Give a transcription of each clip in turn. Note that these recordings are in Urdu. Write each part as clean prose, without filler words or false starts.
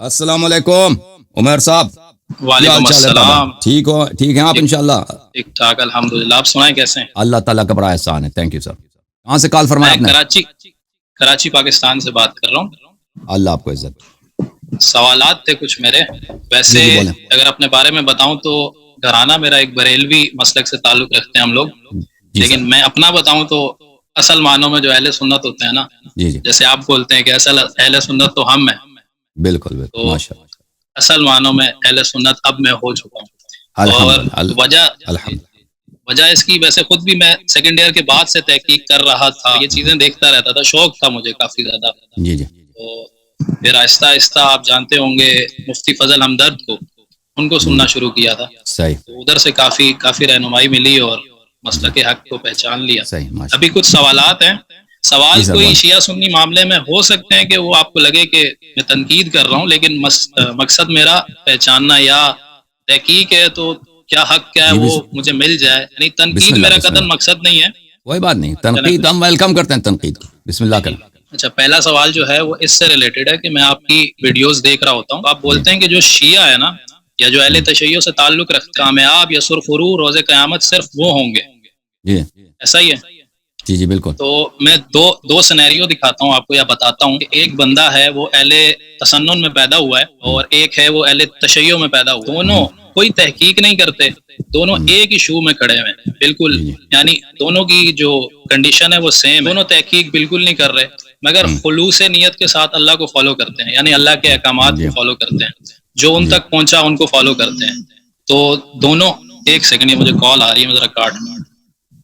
السلام علیکم عمر صاحب، وعلیکم السلام۔ ٹھیک ہو؟ ٹھیک ہیں آپ؟ انشاءاللہ ٹھیک ٹھاک الحمدللہ۔ آپ سنائیں کیسے ہیں؟ اللہ تعالیٰ کا بڑا احسان ہے، تھینک یو سر۔ کہاں سے کال فرمایا آپ میں نے؟ کراچی پاکستان سے بات کر رہا ہوں۔ اللہ آپ کو عزت۔ سوالات تھے کچھ میرے، ویسے جی بولیں۔ اگر اپنے بارے میں بتاؤں تو گھرانہ میرا ایک بریلوی مسلک سے تعلق رکھتے ہیں ہم لوگ، جی سر۔ لیکن میں اپنا بتاؤں تو اصل معنوں میں جو اہل سنت ہوتے ہیں نا، جی جی جیسے آپ بولتے ہیں کہ اصل اہل سنت تو ہم ہیں، بالکل بالکل، تو ماشاء اللہ، اصل معنوں میں اہل سنت اب میں ہو چکا ہوں۔ اور الحمد وجہ اس کی، ویسے خود بھی میں سیکنڈ ایئر کے بعد سے تحقیق کر رہا تھا، یہ چیزیں دیکھتا رہتا تھا، شوق تھا مجھے کافی زیادہ۔ جی جی تو پھر آہستہ آہستہ آپ جانتے ہوں گے مفتی فضل ہمدرد کو، ان کو سننا شروع کیا تھا، صحیح تو ادھر سے کافی رہنمائی ملی اور مسلک حق کو پہچان لیا۔ صحیح ماشاء ابھی کچھ سوالات ہیں، سوال جی سر، کوئی بول۔ شیعہ سنی معاملے میں ہو سکتے ہیں کہ وہ آپ کو لگے کہ میں تنقید کر رہا ہوں، لیکن مقصد میرا پہچاننا یا تحقیق ہے، تو کیا حق کیا ہے جی وہ مجھے مل جائے، یعنی بسم تنقید اللہ میرا بسم قدر اللہ، مقصد نہیں ہے۔ کوئی بات نہیں، تنقید ہم ویلکم کرتے ہیں، تنقید کو بسم اللہ کریں۔ اچھا، پہلا سوال جو ہے وہ اس سے ریلیٹڈ ہے کہ میں آپ کی ویڈیوز دیکھ رہا ہوتا ہوں، آپ بولتے ہیں کہ جو شیعہ ہے نا، یا جو اہل تشیع سے تعلق رکھتے ہیں، کامیاب یا سرخرو روز قیامت صرف وہ ہوں گے، جی ایسا ہی ہے؟ جی جی بالکل۔ تو میں دو سینیریو دکھاتا ہوں آپ کو، یا بتاتا ہوں کہ ایک بندہ ہے وہ اہل تسنن میں پیدا ہوا ہے، اور ایک ہے وہ اہل تشیع میں پیدا ہوا، دونوں کوئی تحقیق نہیں کرتے، دونوں ایک ہی شو میں کھڑے ہوئے ہیں بالکل، یعنی دونوں کی جو کنڈیشن ہے وہ سیم ہے، دونوں تحقیق بالکل نہیں کر رہے، مگر خلوص نیت کے ساتھ اللہ کو فالو کرتے ہیں، یعنی اللہ کے احکامات کو فالو کرتے ہیں، جو ان تک پہنچا ان کو فالو کرتے ہیں۔ تو دونوں، ایک سیکنڈ، یہ مجھے کال آ رہی ہے، میں ذرا کاٹ لوں،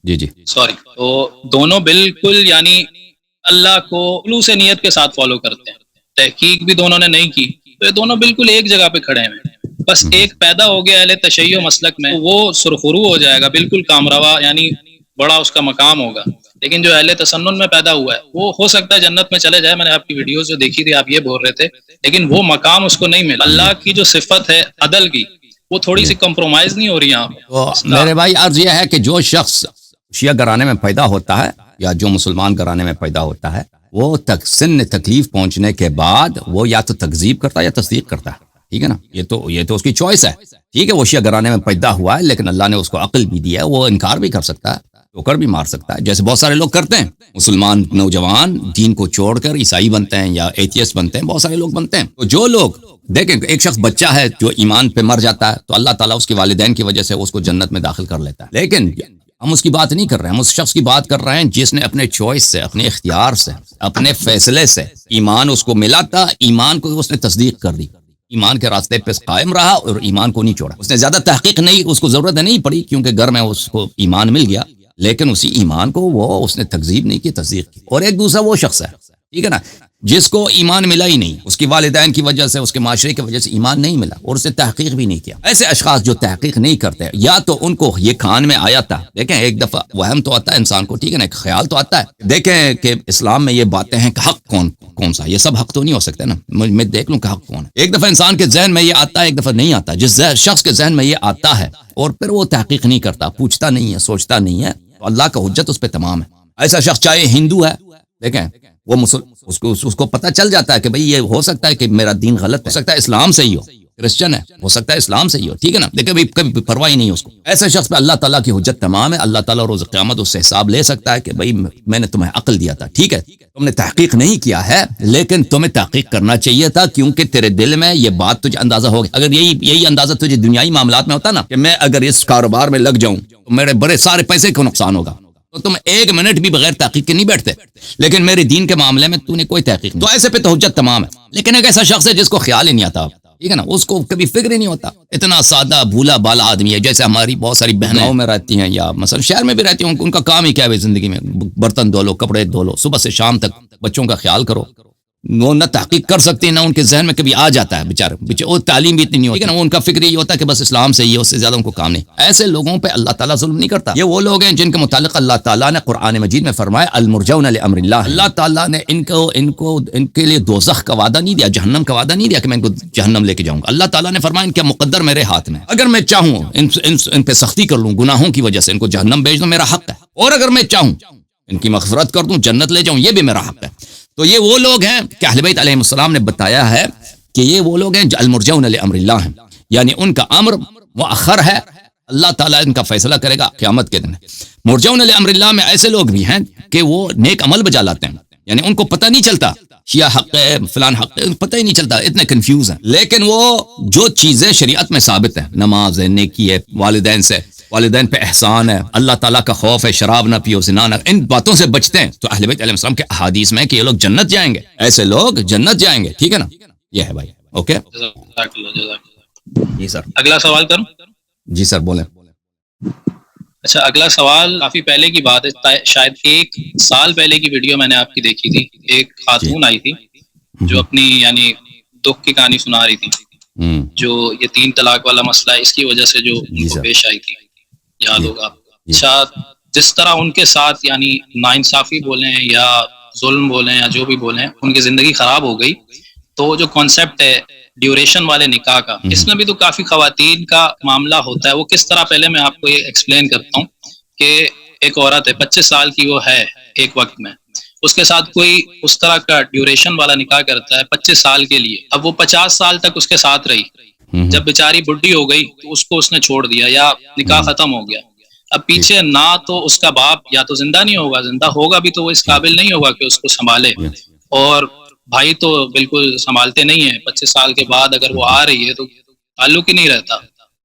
جی جی سوری۔ تو دونوں بالکل یعنی اللہ کو خلوص نیت کے ساتھ فالو کرتے ہیں، تحقیق بھی دونوں نے نہیں کی، تو یہ دونوں بالکل ایک جگہ پہ کھڑے ہیں۔ بس ایک پیدا ہو گیا اہل تشیع مسلک میں، وہ سرخرو ہو جائے گا، بالکل کامروا، یعنی بڑا اس کا مقام ہوگا، لیکن جو اہل تسنن میں پیدا ہوا ہے وہ ہو سکتا ہے جنت میں چلے جائے، میں نے آپ کی ویڈیوز جو دیکھی تھی آپ یہ بول رہے تھے، لیکن وہ مقام اس کو نہیں ملا۔ اللہ کی جو صفت ہے عدل کی، وہ تھوڑی سی کمپرومائز نہیں ہو رہی یہاں پہ۔ تو میرے بھائی عرض یہ ہے کہ جو شخص شیعہ گھرانے میں پیدا ہوتا ہے یا جو مسلمان گھرانے میں پیدا ہوتا ہے، وہ سن تکلیف پہنچنے کے بعد وہ یا تو تکذیب کرتا ہے یا تصدیق کرتا ہے، ٹھیک ہے نا، یہ تو اس کی چوائس ہے، ٹھیک ہے، وہ شیعہ گھرانے میں پیدا ہوا ہے، لیکن اللہ نے اس کو عقل بھی دی ہے، وہ انکار بھی کر سکتا ہے، ٹھوکر بھی مار سکتا ہے، جیسے بہت سارے لوگ کرتے ہیں، مسلمان نوجوان دین کو چھوڑ کر عیسائی بنتے ہیں یا ایتھیسٹ بنتے ہیں، بہت سارے لوگ بنتے ہیں۔ تو جو لوگ دیکھیں، ایک شخص بچہ ہے جو ایمان پہ مر جاتا ہے تو اللہ تعالیٰ اس کے والدین کی وجہ سے اس کو جنت میں داخل کر لیتا ہے، لیکن ہم اس کی بات نہیں کر رہے ہیں، ہم اس شخص کی بات کر رہے ہیں جس نے اپنے چوائس سے، اپنے اختیار سے، اپنے فیصلے سے ایمان اس کو ملا تھا، ایمان کو اس نے تصدیق کر دی، ایمان کے راستے پہ قائم رہا اور ایمان کو نہیں چھوڑا، اس نے زیادہ تحقیق نہیں، اس کو ضرورت نہیں پڑی کیونکہ گھر میں اس کو ایمان مل گیا، لیکن اسی ایمان کو اس نے تکذیب نہیں کی، تصدیق کی۔ اور ایک دوسرا وہ شخص ہے، ٹھیک ہے نا، جس کو ایمان ملا ہی نہیں، اس کی والدین کی وجہ سے، اس کے معاشرے کی وجہ سے ایمان نہیں ملا اور اس نے تحقیق بھی نہیں کیا۔ ایسے اشخاص جو تحقیق نہیں کرتے، یا تو ان کو یہ کان میں آیا تھا، دیکھیں ایک دفعہ وہم تو آتا ہے انسان کو، ٹھیک ہے نا، ایک خیال تو آتا ہے، دیکھیں کہ اسلام میں یہ باتیں ہیں کہ حق کون سا، یہ سب حق تو نہیں ہو سکتے نا، میں دیکھ لوں کہ حق کون ہے۔ ایک دفعہ انسان کے ذہن میں یہ آتا ہے، ایک دفعہ نہیں آتا، جس شخص کے ذہن میں یہ آتا ہے اور پھر وہ تحقیق نہیں کرتا، پوچھتا نہیں ہے، سوچتا نہیں ہے، تو اللہ کا حجت اس پہ تمام ہے۔ ایسا شخص چاہے ہندو ہے، دیکھیں وہ اس کو پتہ چل جاتا ہے کہ بھئی یہ ہو سکتا ہے کہ میرا دین غلط ہے، ہو سکتا ہے اسلام سے ہی ہو، کرسچن ہے، ہو سکتا ہے اسلام سے ہی ہو، ٹھیک ہے نا، لیکن کبھی پرواہ ہی نہیں اس کو۔ ایسے شخص پہ اللہ تعالیٰ کی حجت تمام ہے، اللہ تعالیٰ روز قیامت اس سے حساب لے سکتا ہے کہ بھئی میں نے تمہیں عقل دیا تھا، ٹھیک ہے، تم نے تحقیق نہیں کیا ہے، لیکن تمہیں تحقیق کرنا چاہیے تھا، کیونکہ تیرے دل میں یہ بات تجھے اندازہ ہوگی۔ اگر یہی اندازہ تجھے دنیائی معاملات میں ہوتا نا کہ میں اگر اس کاروبار میں لگ جاؤں تو میرے بڑے سارے پیسے کو نقصان ہوگا، تو تم ایک منٹ بھی بغیر تحقیق کے نہیں بیٹھتے، لیکن میرے دین کے معاملے میں تو نے کوئی تحقیق نہیں، تو ایسے پہ تو حجت تمام ہے۔ لیکن ایک ایسا شخص ہے جس کو خیال ہی نہیں آتا، ٹھیک ہے نا، اس کو کبھی فکر ہی نہیں ہوتا، اتنا سادہ بھولا بالا آدمی ہے، جیسے ہماری بہت ساری بہنیں گاؤں میں رہتی ہیں یا مثلا شہر میں بھی رہتی ہیں، ان کا کام ہی کیا ہے زندگی میں، برتن دھو لو، کپڑے دھو لو، صبح سے شام تک بچوں کا خیال کرو، وہ نہ تحقیق کر سکتے نہ ان کے ذہن میں کبھی آ جاتا ہے، بیچارے وہ تعلیم بھی اتنی نہیں ہوتی، وہ ان کا فکر یہ ہوتا ہے کہ بس اسلام سے ہی ہے، اس سے زیادہ ان کو کام نہیں۔ ایسے لوگوں پہ اللہ تعالیٰ ظلم نہیں کرتا، یہ وہ لوگ ہیں جن کے متعلق اللہ تعالیٰ نے قرآن مجید میں فرمایا المرجون لامر اللہ، اللہ تعالیٰ نے ان کے لیے دوزخ کا وعدہ نہیں دیا، جہنم کا وعدہ نہیں دیا کہ میں ان کو جہنم لے کے جاؤں گا، اللہ تعالیٰ نے فرمایا ان کا مقدر میرے ہاتھ میں، اگر میں چاہوں ان پہ سختی کر لوں گناہوں کی وجہ سے، ان کو جہنم بھیج دوں، میرا حق ہے، اور اگر میں چاہوں ان کی مغفرت کر دوں، جنت لے جاؤں، یہ بھی میرا حق ہے۔ تو یہ وہ لوگ ہیں کہ اہل بیت علیہ السلام نے بتایا ہے کہ یہ وہ لوگ ہیں جو المرجون لامر اللہ ہیں، یعنی ان کا امر مؤخر ہے، اللہ تعالیٰ ان کا فیصلہ کرے گا قیامت کے دن۔ مرجون لامر اللہ میں ایسے لوگ بھی ہیں کہ وہ نیک عمل بجا لاتے ہیں، یعنی ان کو پتہ نہیں چلتا شیعہ حق ہے فلان حق ہے، پتہ ہی نہیں چلتا، اتنے کنفیوز ہیں، لیکن وہ جو چیزیں شریعت میں ثابت ہیں، نماز ہے، نیکی ہے، والدین پہ احسان ہے، اللہ تعالیٰ کا خوف ہے، شراب نہ پیو، زنا نہ، ان باتوں سے بچتے ہیں، تو اہل بیت علیہ السلام کے احادیث میں کہ یہ لوگ جنت جائیں گے، ایسے لوگ جنت جائیں گے، ٹھیک ہے نا؟ یہ ہے بھائی، اوکے جزاک اللہ، جزاک اللہ۔ جی سر، اگلا سوال کروں؟ جی سر بولیں۔ اچھا، اگلا سوال کافی پہلے کی بات ہے، شاید 1 سال پہلے کی ویڈیو میں نے آپ کی دیکھی تھی، ایک خاتون آئی تھی جو اپنی یعنی دکھ کی کہانی سنا رہی تھی، جو یہ 3 طلاق والا مسئلہ ہے، اس کی وجہ سے جو ان کو پیش آئی تھی، یاد ہوگا۔ اچھا، جس طرح ان کے ساتھ یعنی ناانصافی بولیں یا ظلم بولیں یا جو بھی بولیں، ان کی زندگی خراب ہو گئی، تو جو کانسیپٹ ہے ڈیوریشن والے نکاح کا، اس میں بھی تو کافی خواتین کا معاملہ ہوتا ہے۔ وہ کس طرح، پہلے میں آپ کو یہ ایکسپلین کرتا ہوں کہ ایک عورت ہے 25 سال کی، وہ ہے ایک وقت میں، اس کے ساتھ کوئی اس طرح کا ڈیوریشن والا نکاح کرتا ہے 25 سال کے لیے، اب وہ 50 سال تک اس کے ساتھ رہی، جب بیچاری بڈھی ہو گئی تو اس نے چھوڑ دیا یا نکاح ختم ہو گیا، اب پیچھے نہ تو اس کا باپ یا تو زندہ نہیں ہوگا، زندہ ہوگا بھی تو وہ اس قابل نہیں ہوگا کہ اس کو سنبھالے، اور بھائی تو بالکل سنبھالتے نہیں ہیں، 25 سال کے بعد اگر وہ آ رہی ہے تو تعلق ہی نہیں رہتا،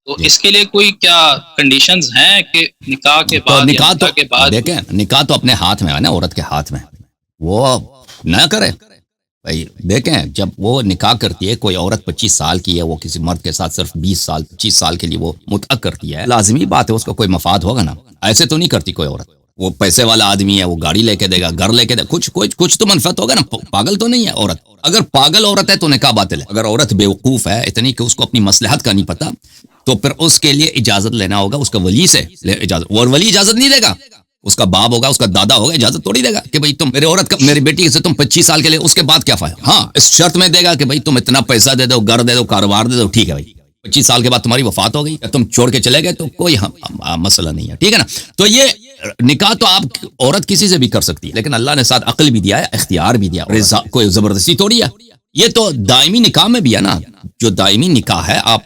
تو اس کے لیے کوئی کیا کنڈیشنز ہیں کہ نکاح کے بعد نکاح تو کے بعد؟ دیکھیں، نکاح تو اپنے ہاتھ میں ہے نا، عورت کے ہاتھ میں، وہ نہ کرے بھائی۔ دیکھیں، جب وہ نکاح کرتی ہے، کوئی عورت 25 سال کی ہے، وہ کسی مرد کے ساتھ صرف 20 سال 25 سال کے لیے وہ متعہ کرتی ہے، لازمی بات ہے اس کا کوئی مفاد ہوگا نا، ایسے تو نہیں کرتی کوئی عورت، وہ پیسے والا آدمی ہے، وہ گاڑی لے کے دے گا، گھر لے کے دے گا، کچھ تو منفعت ہوگا نا، پاگل تو نہیں ہے عورت۔ اگر پاگل عورت ہے تو نکاح باطل ہے، اگر عورت بیوقوف ہے اتنی کہ اس کو اپنی مصلحت کا نہیں پتا، تو پھر اس کے لیے اجازت لینا ہوگا اس کا ولی سے اجازت، اور ولی اجازت نہیں دے گا، اس کا باپ ہوگا، اس کا دادا ہوگا، اجازت توڑی دے گا کہ بھائی تم میری بیٹی سے تم 25 سال کے لیے، اس کے بعد کیا فائدہ؟ ہاں، اس شرط میں دے گا کہ بھائی تم اتنا پیسہ دے دو، گھر دے دو، کاروبار دے دو، ٹھیک ہے بھائی، 25 سال کے بعد تمہاری وفات ہو گئی، تم چھوڑ کے چلے گئے تو کوئی مسئلہ نہیں ہے، ٹھیک ہے نا؟ تو یہ نکاح تو آپ عورت کسی سے بھی کر سکتی ہے، لیکن اللہ نے ساتھ عقل بھی دیا ہے، اختیار بھی دیا، کوئی زبردستی توڑی ہے۔ یہ تو دائمی نکاح میں بھی ہے نا، جو دائمی نکاح ہے، آپ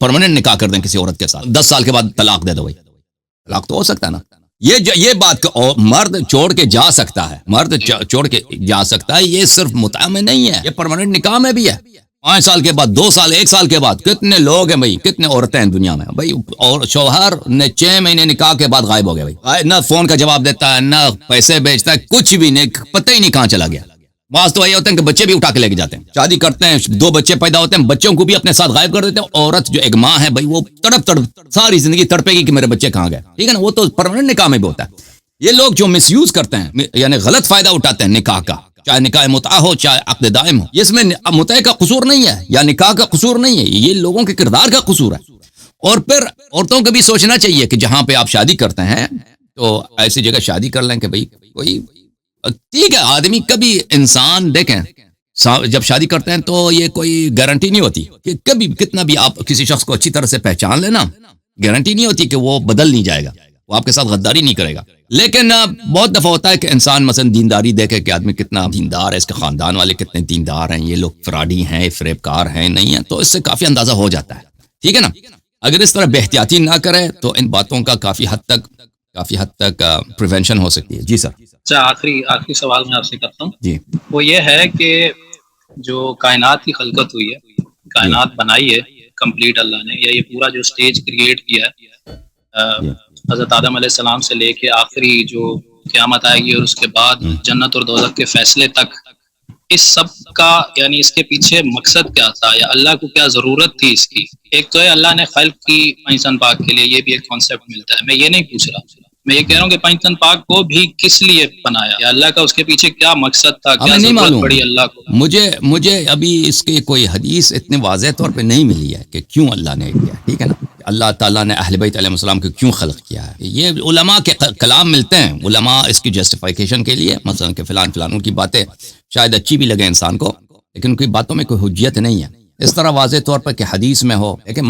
پرماننٹ نکاح کر دیں کسی عورت کے ساتھ، 10 سال کے بعد طلاق دے دو بھائی، طلاق تو ہو سکتا ہے نا۔ یہ بات مرد چھوڑ کے جا سکتا ہے، مرد چھوڑ کے جا سکتا ہے، یہ صرف متعہ میں نہیں ہے، یہ پرماننٹ نکاح میں بھی ہے۔ 5 سال کے بعد، 2 سال، 1 سال کے بعد، کتنے لوگ ہیں بھائی، کتنے عورتیں ہیں دنیا میں بھائی، اور شوہر نے 6 مہینے نکاح کے بعد غائب ہو گیا بھائی، نہ فون کا جواب دیتا ہے، نہ پیسے بیچتا ہے، کچھ بھی نہیں، پتہ ہی نہیں کہاں چلا گیا۔ بعض تو یہ ہوتے ہیں کہ بچے بھی اٹھا کے لے کے جاتے ہیں، شادی کرتے ہیں، 2 بچے پیدا ہوتے ہیں، بچوں کو بھی اپنے ساتھ غائب کر دیتے ہیں۔ عورت جو ایک ماں ہے بھائی، وہ تڑپ ساری زندگی تڑپے گی کہ میرے بچے کہاں گئے، ٹھیک ہے نا؟ وہ تو پرماننٹ نکاح میں بھی ہوتا ہے۔ یہ لوگ جو مس یوز کرتے ہیں، یعنی غلط فائدہ اٹھاتے ہیں نکاح کا، چاہے نکاح متعہ ہو چاہے عقد دائم ہو، اس میں متعہ کا قصور نہیں ہے یا نکاح کا قصور نہیں ہے، یہ لوگوں کے کردار کا قصور ہے۔ اور پھر عورتوں کو بھی سوچنا چاہیے کہ جہاں پہ آپ شادی کرتے ہیں تو ایسی جگہ شادی کر لیں کہ بھائی کوئی، ٹھیک ہے، آدمی کبھی انسان دیکھیں جب شادی کرتے ہیں تو یہ کوئی گارنٹی نہیں ہوتی کہ کبھی کتنا بھی آپ کسی شخص کو اچھی طرح سے پہچان لینا، گارنٹی نہیں ہوتی کہ وہ بدل نہیں جائے گا، وہ آپ کے ساتھ غداری نہیں کرے گا۔ لیکن بہت دفعہ ہوتا ہے کہ انسان مثلا دینداری دیکھے کہ آدمی کتنا دیندار ہے، اس کے خاندان والے کتنے دیندار ہیں، یہ لوگ فراڈی ہیں، فریب کار ہیں، نہیں ہیں، تو اس سے کافی اندازہ ہو جاتا ہے، ٹھیک ہے نا؟ اگر اس طرح بے احتیاطی نہ کرے تو ان باتوں کا کافی حد تک پریونشن ہو سکتی ہے۔ جی سر۔ اچھا، آخری سوال میں آپ سے کرتا ہوں، جی، وہ یہ ہے کہ جو کائنات کی خلقت ہوئی ہے، کائنات بنائی ہے کمپلیٹ اللہ نے، یا یہ پورا جو سٹیج کریٹ کیا ہے حضرت آدم علیہ السلام سے لے کے آخری جو قیامت آئے گی اور اس کے بعد جنت اور دوزخ کے فیصلے تک، اس سب کا یعنی اس کے پیچھے مقصد کیا تھا، یا اللہ کو کیا ضرورت تھی اس کی؟ ایک تو ہے اللہ نے خلق کی پنجتن پاک کے لیے، یہ بھی ایک کانسیپٹ ملتا ہے، میں یہ نہیں پوچھ رہا، میں یہ کہہ رہا ہوں کہ پنجتن پاک کو بھی کس لیے بنایا، یا اللہ کا اس کے پیچھے کیا مقصد تھا، کیا ضرورت پڑی اللہ کو؟ مجھے ابھی اس کے کوئی حدیث اتنے واضح طور پہ نہیں ملی ہے کہ کیوں اللہ نے کیا، ٹھیک ہے نا؟ اللہ تعالیٰ نے اہل بیت علیہ السلام کو کیوں خلق کیا ہے، یہ علماء کے کلام ملتے ہیں، علماء اس کی جسٹیفیکیشن کے لیے، مثلا کہ فلان ان کی باتیں شاید اچھی بھی لگے انسان کو، لیکن ان کی باتوں میں کوئی حجیت نہیں ہے۔ اس طرح واضح طور پر کہ حدیث میں ہو، لیکن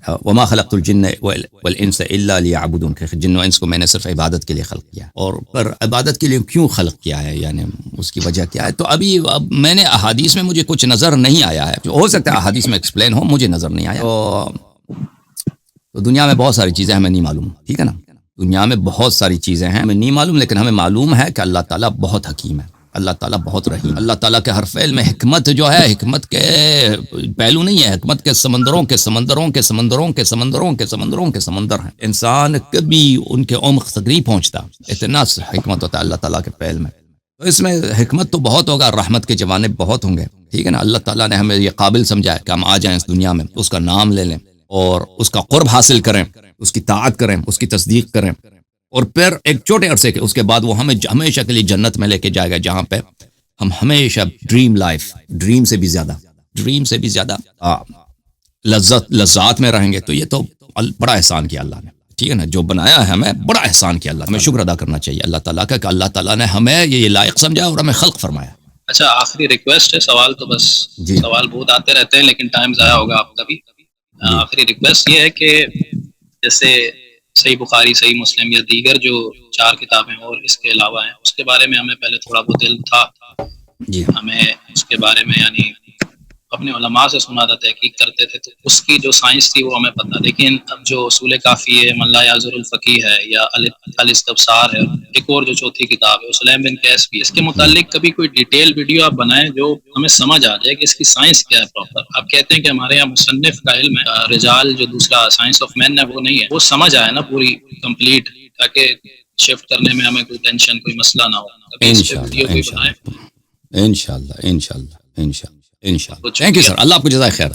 وما خلقت الجن والانس الا ليعبدون، کہ جن و انس کو میں نے صرف عبادت کے لیے خلق کیا، اور پر عبادت کے لیے کیوں خلق کیا ہے، یعنی اس کی وجہ کیا ہے؟ تو ابھی میں نے احادیث میں مجھے کچھ نظر نہیں آیا ہے، ہو سکتا ہے احادیث میں ایکسپلین ہو، مجھے نظر نہیں آیا۔ تو دنیا میں بہت ساری چیزیں ہمیں نہیں معلوم، ٹھیک ہے نا، دنیا میں بہت ساری چیزیں ہیں ہمیں نہیں معلوم، لیکن ہمیں معلوم ہے کہ اللہ تعالیٰ بہت حکیم ہے، اللہ تعالیٰ بہت رحیم، اللہ تعالیٰ کے ہر فعل میں حکمت جو ہے، حکمت کے پہلو نہیں ہے، حکمت کے سمندروں کے سمندروں کے سمندروں کے سمندروں کے سمندروں کے سمندر ہیں، انسان کبھی ان کے عمق تک نہیں پہنچتا، اتنا حکمت ہوتا ہے اللہ تعالیٰ کے فعل میں۔ تو اس میں حکمت تو بہت ہوگا، رحمت کے جوانب بہت ہوں گے، ٹھیک ہے نا۔ اللہ تعالیٰ نے ہمیں یہ قابل سمجھا ہے کہ ہم آ جائیں اس دنیا میں، اس کا نام لے لیں اور اس کا قرب حاصل کریں، اس کی طاعت کریں، اس کی تصدیق کریں، اور پھر ایک چھوٹے عرصے کے اس کے بعد وہ ہمیں ہمیشہ کے لیے جنت میں لے کے جائے گا، جہاں پہ ہم ہمیشہ ڈریم لائف، ڈریم سے بھی زیادہ لذات میں رہیں گے۔ تو یہ تو بڑا احسان کیا اللہ نے، ٹھیک ہے نا، جو بنایا ہے ہمیں بڑا احسان کیا اللہ، ہمیں شکر ادا کرنا چاہیے اللہ تعالیٰ کا کہ اللہ تعالیٰ نے ہمیں یہ لائق سمجھا اور ہمیں خلق فرمایا۔ اچھا آخری ریکویسٹ ہے، سوال تو بس جی، سوال بہت آتے رہتے ہیں لیکن ٹائم ضائع ہوگا آپ کا بھی۔ آخری ریکویسٹ یہ ہے کہ جیسے صحیح بخاری، صحیح مسلم یا دیگر جو 4 کتابیں اور اس کے علاوہ ہیں، اس کے بارے میں ہمیں پہلے تھوڑا بہت علم تھا، جی، ہمیں اس کے بارے میں یعنی اپنے علماء سے سنا تھا، تحقیق کرتے تھے، تو اس کی جو سائنس تھی وہ ہمیں پتہ، لیکن اب جو اصول کافی ہے، من لا یعذر الفقیہ ہے، یا الاستبصار ہے، ایک اور جو چوتھی کتاب ہے سلیم بن قیس بھی، اس کے متعلق کبھی کوئی ڈیٹیل ویڈیو آپ بنائیں جو ہمیں سمجھ آ جائے کہ اس کی سائنس کیا ہے پراپر۔ آپ کہتے ہیں کہ ہمارے یہاں مصنف کا علم ہے، رجال جو دوسرا سائنس آف مین ہے وہ نہیں ہے، وہ سمجھ آئے نا پوری کمپلیٹ، تاکہ شفٹ کرنے میں ہمیں کوئی ٹینشن، کوئی مسئلہ نہ ہو۔ کبھی اس پہ ویڈیو کوئی بنائیں۔ انشاءاللہ تھینک یو سر، اللہ آپ کو جزائے خیر،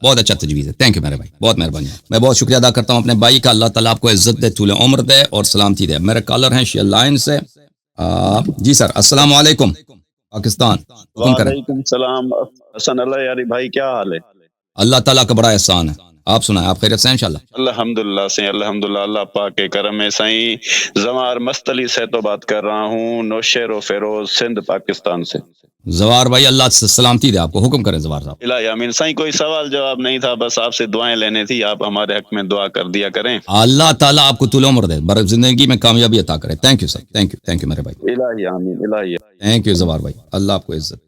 بہت اچھا تجویز ہے، تھینک یو میرے بھائی، بہت مہربانی ہے، میں بہت شکریہ ادا کرتا ہوں اپنے بھائی کا، اللہ تعالیٰ آپ کو عزت دے، طول عمر دے اور سلامتی دے۔ میرے کالر ہیں شیئر لائن سے، جی سر، السلام علیکم پاکستان، حکم کریں۔ وعلیکم السلام حسن اللہ یاری بھائی، کیا حال ہے؟ اللہ تعالیٰ کا بڑا احسان ہے، آپ سنائیں، آپ خیریت سے ہیں انشاءاللہ؟ الحمدللہ سے الحمدللہ، اللہ پاک کے کرم ہے سائیں۔ زوار مستلی سے تو بات کر رہا ہوں، نوشیر و فیروز، سندھ، پاکستان سے۔ زوار بھائی اللہ سے سلامتی دے آپ کو، حکم کریں زوار صاحب۔ الہی آمین سائیں، کوئی سوال جواب نہیں تھا، بس آپ سے دعائیں لینے تھی، آپ ہمارے حق میں دعا کر دیا کریں۔ اللہ تعالیٰ آپ کو طول عمر دے، بر زندگی میں کامیابی عطا کرے۔ Thank you sir, thank you میرے بھائی، الہی آمین، الہی تھینک یو زوار بھائی، اللہ آپ کو عزت۔